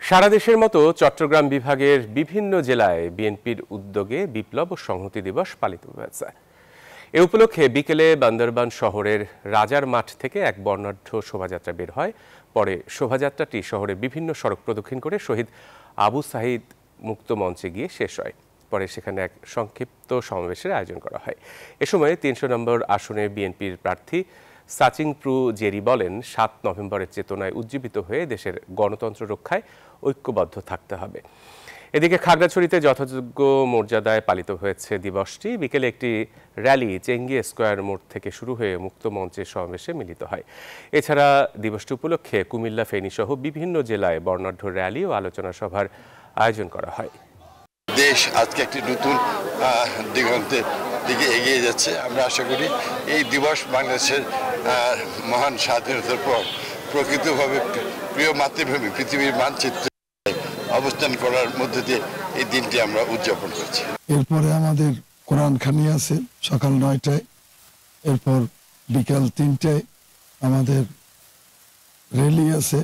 সারা দেশের মতো চট্টগ্রাম বিভাগের বিভিন্ন জেলায় বিএনপির উদ্যোগে বিপ্লব ও সংহতি দিবস পালিত হয়েছে। এ উপলক্ষে বিকেলে বান্দরবান শহরের রাজার মাঠ থেকে এক বর্ণাঢ্য শোভাযাত্রা বের হয়। পরে শোভাযাত্রাটি শহরের বিভিন্ন সড়ক প্রদক্ষিণ করে শহীদ আবু সাঈদ মুক্ত মঞ্চে গিয়ে শেষ হয়। পরে সেখানে এক সংক্ষিপ্ত সমাবেশের আয়োজন করা হয়। এ সময় ৩০০ নম্বর আসনের বিএনপির প্রার্থী সাচিংপ্রু জেরি বলেন, ৭ নভেম্বরের চেতনায় উজ্জীবিত হয়ে দেশের গণতন্ত্র রক্ষায় ঐক্যবদ্ধ থাকতে হবে। এদিকে খাগড়াছড়িতে যথাযোগ্য মর্যাদায় পালিত হয়েছে দিবসটি। বিকেলে একটি র্যালি চেঙ্গি স্কয়ার মোড় থেকে শুরু হয়ে মুক্ত মঞ্চের সমাবেশে মিলিত হয়। এছাড়া দিবসটি উপলক্ষে কুমিল্লা, ফেনী সহ বিভিন্ন জেলায় বর্ণাঢ্য র্যালি ও আলোচনা সভার আয়োজন করা হয়। দেশ আজকে একটি নতুন দিগন্তের দিকে এগিয়ে যাচ্ছে। আমরা আশা করি এই দিবস বাংলাদেশের মহান স্বাধীনতার পর প্রকৃতভাবে প্রিয় মাতৃভূমি পৃথিবীর মানচিত্রে অবস্থান করার মধ্যে দিয়ে এই দিনটি আমরা উদযাপন করছি। এরপরে আমাদের কোরআন খানি আছে সকাল ৯টায়, এরপর বিকাল ৩টায় আমাদের র্যালি আছে।